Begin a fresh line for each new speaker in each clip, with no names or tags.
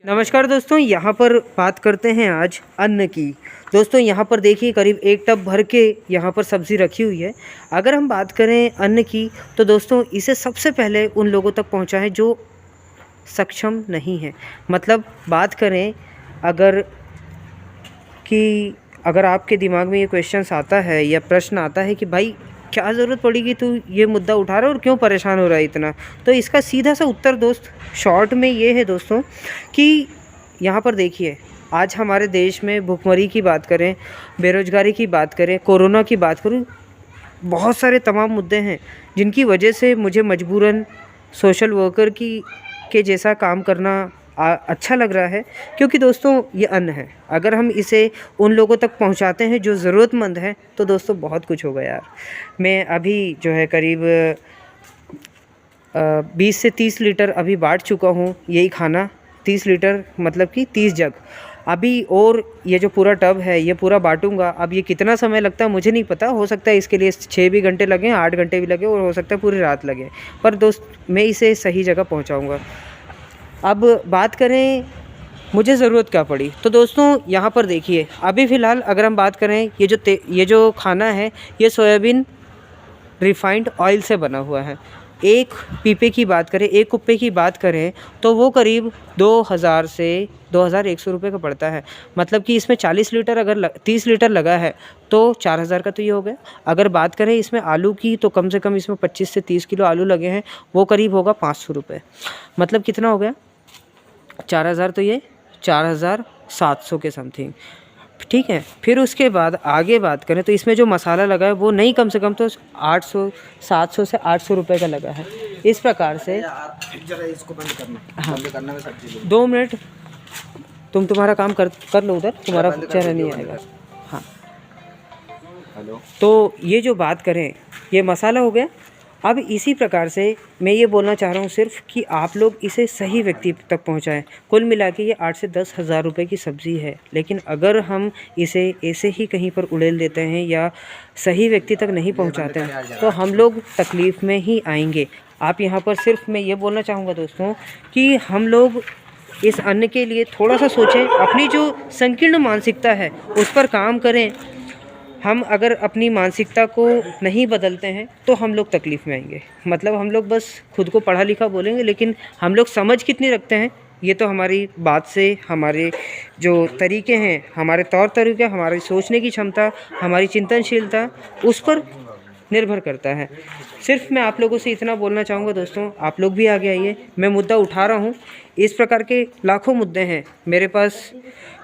नमस्कार दोस्तों, यहाँ पर बात करते हैं आज अन्न की। दोस्तों यहाँ पर देखिए करीब एक टब भर के यहाँ पर सब्ज़ी रखी हुई है। अगर हम बात करें अन्न की तो दोस्तों इसे सबसे पहले उन लोगों तक पहुँचाएं जो सक्षम नहीं हैं। मतलब बात करें अगर कि अगर आपके दिमाग में ये क्वेश्चंस आता है या प्रश्न आता है कि भाई क्या ज़रूरत पड़ेगी तू ये मुद्दा उठा रहा है और क्यों परेशान हो रहा है इतना, तो इसका सीधा सा उत्तर दोस्त शॉर्ट में ये है दोस्तों कि यहाँ पर देखिए आज हमारे देश में भुखमरी की बात करें, बेरोज़गारी की बात करें, कोरोना की बात करूँ, बहुत सारे तमाम मुद्दे हैं जिनकी वजह से मुझे मजबूरन सोशल वर्कर के जैसा काम करना अच्छा लग रहा है। क्योंकि दोस्तों ये अन्न है, अगर हम इसे उन लोगों तक पहुंचाते हैं जो ज़रूरतमंद हैं तो दोस्तों बहुत कुछ होगा यार। मैं अभी जो है करीब 20 से 30 लीटर अभी बांट चुका हूँ यही खाना। 30 लीटर मतलब कि 30 जग अभी, और ये जो पूरा टब है ये पूरा बांटूंगा। अब ये कितना समय लगता है मुझे नहीं पता, हो सकता है इसके लिए 6 भी घंटे लगें, 8 घंटे भी लगे और हो सकता है पूरी रात लगे, पर दोस्त मैं इसे सही जगह पहुँचाऊँगा। अब बात करें मुझे ज़रूरत क्या पड़ी, तो दोस्तों यहाँ पर देखिए अभी फ़िलहाल अगर हम बात करें ये जो खाना है ये सोयाबीन रिफाइंड ऑयल से बना हुआ है। एक पीपे की बात करें, एक कुप्पे की बात करें तो वो करीब 2000 से 2100 रुपये का पड़ता है। मतलब कि इसमें 40 लीटर अगर 30 लीटर लगा है तो 4000 का तो ये हो गया। अगर बात करें इसमें आलू की तो कम से कम इसमें 25 से 30 किलो आलू लगे हैं, वो करीब होगा 500 रुपये। मतलब कितना हो गया 4000, तो ये 4700 के समथिंग, ठीक है। फिर उसके बाद आगे बात करें तो इसमें जो मसाला लगा है वो नहीं कम से कम तो 700 से 800 रुपये का लगा है। इस प्रकार से
जरा इसको बंद करना,
हाँ,
बंद करना में सब्जी
2 मिनट तुम्हारा काम कर लो, उधर तुम्हारा चेहरा नहीं आएगा। हाँ,
हेलो।
तो ये जो बात करें ये मसाला हो गया। अब इसी प्रकार से मैं ये बोलना चाह रहा हूँ सिर्फ कि आप लोग इसे सही व्यक्ति तक पहुँचाएँ। कुल मिला के ये 8 से 10 हज़ार रुपये की सब्ज़ी है, लेकिन अगर हम इसे ऐसे ही कहीं पर उड़ेल देते हैं या सही व्यक्ति तक नहीं पहुँचाते हैं तो हम लोग तकलीफ़ में ही आएंगे। आप यहाँ पर सिर्फ मैं ये बोलना चाहूँगा दोस्तों कि हम लोग इस अन्न के लिए थोड़ा सा सोचें, अपनी जो संकीर्ण मानसिकता है उस पर काम करें। हम अगर अपनी मानसिकता को नहीं बदलते हैं तो हम लोग तकलीफ़ में आएंगे। मतलब हम लोग बस खुद को पढ़ा लिखा बोलेंगे, लेकिन हम लोग समझ कितनी रखते हैं ये तो हमारी बात से, हमारे जो तरीके हैं, हमारे तौर तरीके, हमारी सोचने की क्षमता, हमारी चिंतनशीलता उस पर निर्भर करता है। सिर्फ मैं आप लोगों से इतना बोलना चाहूँगा दोस्तों, आप लोग भी आगे आइए। मैं मुद्दा उठा रहा हूँ, इस प्रकार के लाखों मुद्दे हैं मेरे पास।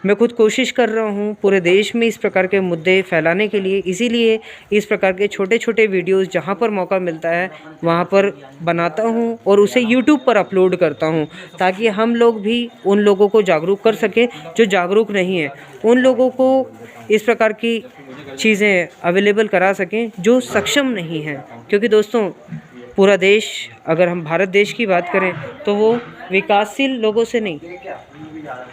मैं खुद कोशिश कर रहा हूँ पूरे देश में इस प्रकार के मुद्दे फैलाने के लिए, इसीलिए इस प्रकार के छोटे छोटे वीडियोस जहाँ पर मौका मिलता है वहाँ पर बनाता हूँ और उसे यूट्यूब पर अपलोड करता हूँ, ताकि हम लोग भी उन लोगों को जागरूक कर सकें जो जागरूक नहीं हैं, उन लोगों को इस प्रकार की चीज़ें अवेलेबल करा सकें जो सक्षम नहीं हैं। क्योंकि दोस्तों पूरा देश, अगर हम भारत देश की बात करें तो वो विकासशील लोगों से नहीं,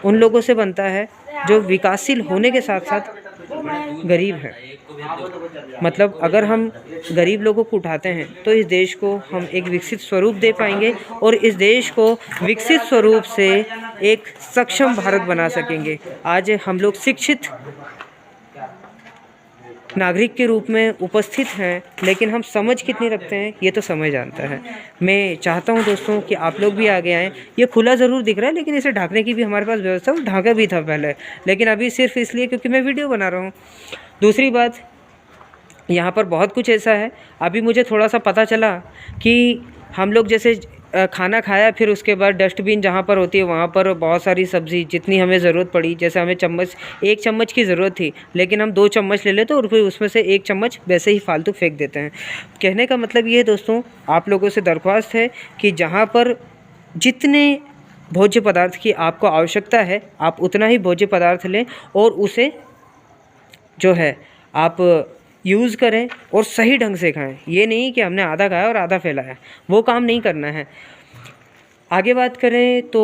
उन लोगों से बनता है जो विकासशील होने के साथ साथ गरीब हैं। मतलब अगर हम गरीब लोगों को उठाते हैं तो इस देश को हम एक विकसित स्वरूप दे पाएंगे और इस देश को विकसित स्वरूप से एक सक्षम भारत बना सकेंगे। आज हम लोग शिक्षित नागरिक के रूप में उपस्थित हैं, लेकिन हम समझ कितनी रखते हैं ये तो समय जानता है। मैं चाहता हूं दोस्तों कि आप लोग भी आगे आएँ। ये खुला ज़रूर दिख रहा है, लेकिन इसे ढकने की भी हमारे पास व्यवस्था, ढाका भी था पहले, लेकिन अभी सिर्फ इसलिए क्योंकि मैं वीडियो बना रहा हूँ। दूसरी बात, यहाँ पर बहुत कुछ ऐसा है, अभी मुझे थोड़ा सा पता चला कि हम लोग जैसे खाना खाया फिर उसके बाद डस्टबिन जहाँ पर होती है वहाँ पर बहुत सारी सब्ज़ी जितनी हमें ज़रूरत पड़ी, जैसे हमें एक चम्मच की ज़रूरत थी लेकिन हम 2 चम्मच ले लेते और फिर उसमें से 1 चम्मच वैसे ही फालतू फेंक देते हैं। कहने का मतलब ये है दोस्तों, आप लोगों से दरख्वास्त है कि जहाँ पर जितने भोज्य पदार्थ की आपको आवश्यकता है आप उतना ही भोज्य पदार्थ लें और उसे जो है आप यूज़ करें और सही ढंग से खाएं। ये नहीं कि हमने आधा खाया और आधा फैलाया, वो काम नहीं करना है। आगे बात करें तो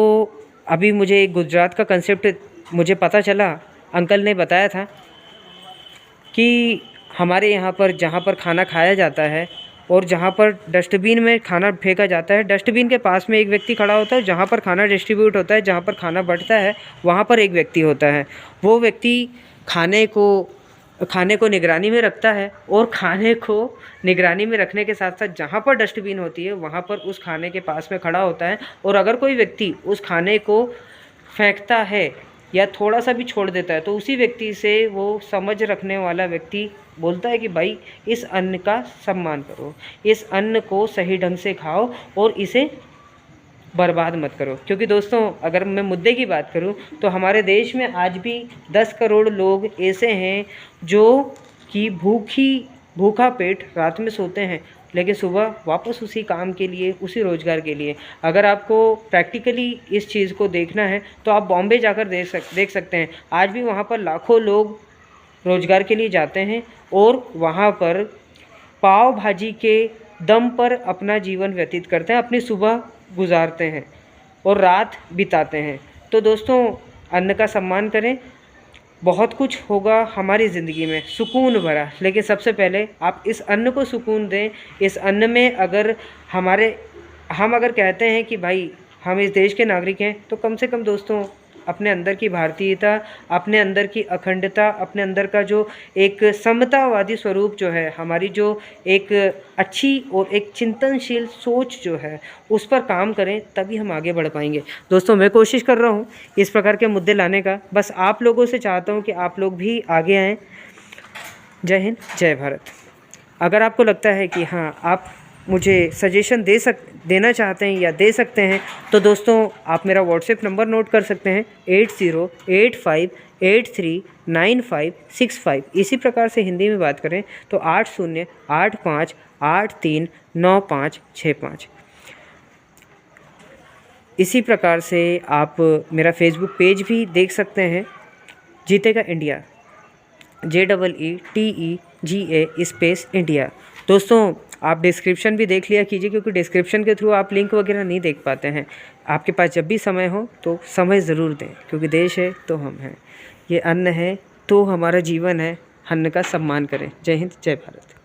अभी मुझे एक गुजरात का कंसेप्ट मुझे पता चला, अंकल ने बताया था कि हमारे यहाँ पर जहाँ पर खाना खाया जाता है और जहाँ पर डस्टबिन में खाना फेंका जाता है, डस्टबिन के पास में एक व्यक्ति खड़ा होता है। जहाँ पर खाना डिस्ट्रीब्यूट होता है, जहाँ पर खाना बंटता है, वहाँ पर एक व्यक्ति होता है। वो व्यक्ति खाने को निगरानी में रखता है, और खाने को निगरानी में रखने के साथ साथ जहाँ पर डस्टबिन होती है वहाँ पर उस खाने के पास में खड़ा होता है। और अगर कोई व्यक्ति उस खाने को फेंकता है या थोड़ा सा भी छोड़ देता है तो उसी व्यक्ति से वो समझ रखने वाला व्यक्ति बोलता है कि भाई इस अन्न का सम्मान करो, इस अन्न को सही ढंग से खाओ और इसे बर्बाद मत करो। क्योंकि दोस्तों अगर मैं मुद्दे की बात करूं तो हमारे देश में आज भी 10 करोड़ लोग ऐसे हैं जो कि भूखा पेट रात में सोते हैं, लेकिन सुबह वापस उसी काम के लिए, उसी रोज़गार के लिए। अगर आपको प्रैक्टिकली इस चीज़ को देखना है तो आप बॉम्बे जाकर देख सकते हैं। आज भी वहाँ पर लाखों लोग रोज़गार के लिए जाते हैं और वहाँ पर पाव भाजी के दम पर अपना जीवन व्यतीत करते हैं, अपनी सुबह गुजारते हैं और रात बिताते हैं। तो दोस्तों अन्न का सम्मान करें, बहुत कुछ होगा हमारी ज़िंदगी में सुकून भरा, लेकिन सबसे पहले आप इस अन्न को सुकून दें। इस अन्न में अगर हम अगर कहते हैं कि भाई हम इस देश के नागरिक हैं, तो कम से कम दोस्तों अपने अंदर की भारतीयता, अपने अंदर की अखंडता, अपने अंदर का जो एक समतावादी स्वरूप जो है, हमारी जो एक अच्छी और एक चिंतनशील सोच जो है, उस पर काम करें, तभी हम आगे बढ़ पाएंगे। दोस्तों मैं कोशिश कर रहा हूँ इस प्रकार के मुद्दे लाने का, बस आप लोगों से चाहता हूँ कि आप लोग भी आगे आएँ। जय हिंद, जय भारत। अगर आपको लगता है कि हाँ आप मुझे सजेशन देना चाहते हैं या दे सकते हैं, तो दोस्तों आप मेरा व्हाट्सएप नंबर नोट कर सकते हैं 8085839565। इसी प्रकार से हिंदी में बात करें तो 8085839565। इसी प्रकार से आप मेरा फेसबुक पेज भी देख सकते हैं, जीतेगा इंडिया, JEETEGA स्पेस इंडिया। दोस्तों आप डिस्क्रिप्शन भी देख लिया कीजिए, क्योंकि डिस्क्रिप्शन के थ्रू आप लिंक वगैरह नहीं देख पाते हैं। आपके पास जब भी समय हो तो समय ज़रूर दें, क्योंकि देश है तो हम हैं, ये अन्न है तो हमारा जीवन है, अन्न का सम्मान करें। जय हिंद, जय भारत।